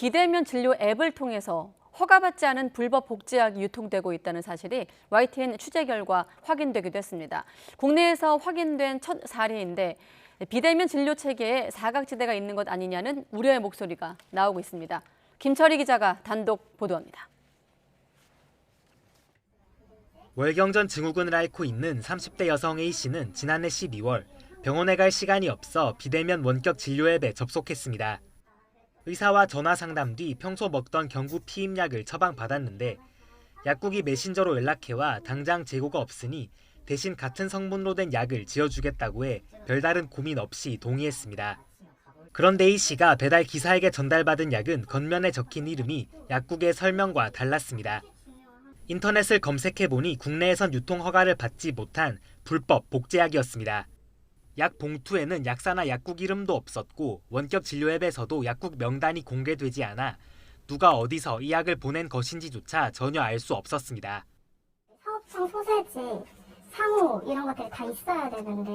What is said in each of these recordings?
비대면 진료 앱을 통해서 허가받지 않은 불법 복제약이 유통되고 있다는 사실이 YTN 취재 결과 확인되기도 했습니다. 국내에서 확인된 첫 사례인데 비대면 진료 체계에 사각지대가 있는 것 아니냐는 우려의 목소리가 나오고 있습니다. 김철희 기자가 단독 보도합니다. 월경전 증후군을 앓고 있는 30대 여성 A씨는 지난해 12월 병원에 갈 시간이 없어 비대면 원격 진료 앱에 접속했습니다. 의사와 전화 상담 뒤 평소 먹던 경구 피임약을 처방받았는데 약국이 메신저로 연락해와 당장 재고가 없으니 대신 같은 성분으로 된 약을 지어주겠다고 해 별다른 고민 없이 동의했습니다. 그런데 A씨가 배달 기사에게 전달받은 약은 겉면에 적힌 이름이 약국의 설명과 달랐습니다. 인터넷을 검색해보니 국내에선 유통 허가를 받지 못한 불법 복제약이었습니다. 약 봉투에는 약사나 약국 이름도 없었고 원격 진료 앱에서도 약국 명단이 공개되지 않아 누가 어디서 이 약을 보낸 것인지조차 전혀 알 수 없었습니다. 사업청 소재지, 상호 이런 것들이 다 있어야 되는데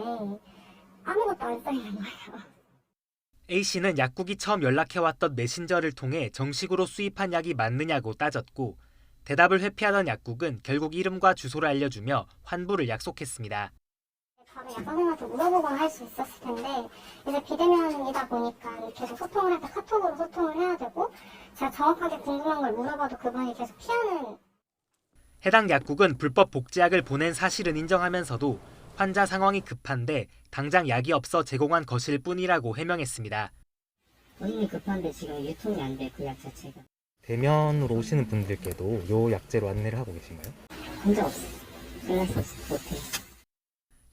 아무것도 안 써 있는 거예요. A씨는 약국이 처음 연락해왔던 메신저를 통해 정식으로 수입한 약이 맞느냐고 따졌고 대답을 회피하던 약국은 결국 이름과 주소를 알려주며 환불을 약속했습니다. 바로 약 선생님한테 물어보거나 할 수 있었을 텐데 이제 비대면이다 보니까 계속 소통을 할 때 카톡으로 소통을 해야 되고 제가 정확하게 궁금한 걸 물어봐도 그분이 계속 피하는. 해당 약국은 불법 복제약을 보낸 사실은 인정하면서도 환자 상황이 급한데 당장 약이 없어 제공한 것일 뿐이라고 해명했습니다. 본인이 급한데 지금 유통이 안 돼, 그 약 자체가. 대면으로 오시는 분들께도 요 약제로 안내를 하고 계신가요? 본 적 없어요. 연락이 못해요.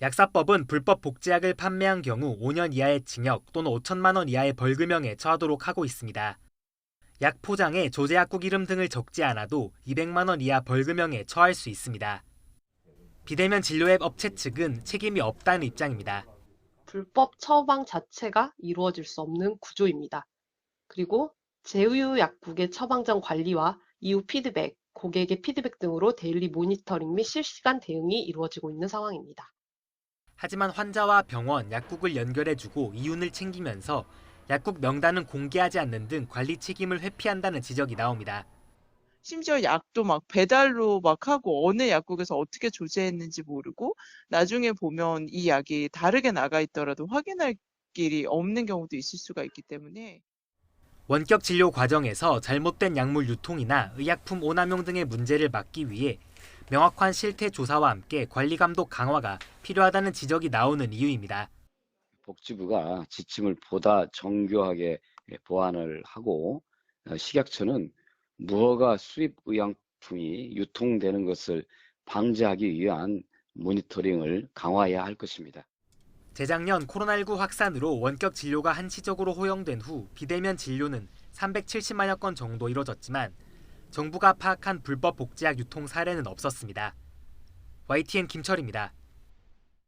약사법은 불법 복제약을 판매한 경우 5년 이하의 징역 또는 5천만 원 이하의 벌금형에 처하도록 하고 있습니다. 약 포장에 조제 약국 이름 등을 적지 않아도 200만 원 이하 벌금형에 처할 수 있습니다. 비대면 진료 앱 업체 측은 책임이 없다는 입장입니다. 불법 처방 자체가 이루어질 수 없는 구조입니다. 그리고 제휴 약국의 처방전 관리와 이후 피드백, 고객의 피드백 등으로 데일리 모니터링 및 실시간 대응이 이루어지고 있는 상황입니다. 하지만 환자와 병원, 약국을 연결해주고 이윤을 챙기면서 약국 명단은 공개하지 않는 등 관리 책임을 회피한다는 지적이 나옵니다. 심지어 약도 막 배달로 막 하고 어느 약국에서 어떻게 조제했는지 모르고 나중에 보면 이 약이 다르게 나가 있더라도 확인할 길이 없는 경우도 있을 수가 있기 때문에 원격 진료 과정에서 잘못된 약물 유통이나 의약품 오남용 등의 문제를 막기 위해 명확한 실태 조사와 함께 관리 감독 강화가 필요하다는 지적이 나오는 이유입니다. 복지부가 지침을 보다 정교하게 보완을 하고 식약처는 무허가 수입 의약품이 유통되는 것을 방지하기 위한 모니터링을 강화해야 할 것입니다. 재작년 코로나19 확산으로 원격 진료가 한시적으로 호영된 후 비대면 진료는 370만여 건 정도 이뤄졌지만 정부가 파악한 불법 복제약 유통 사례는 없었습니다. YTN 김철입니다.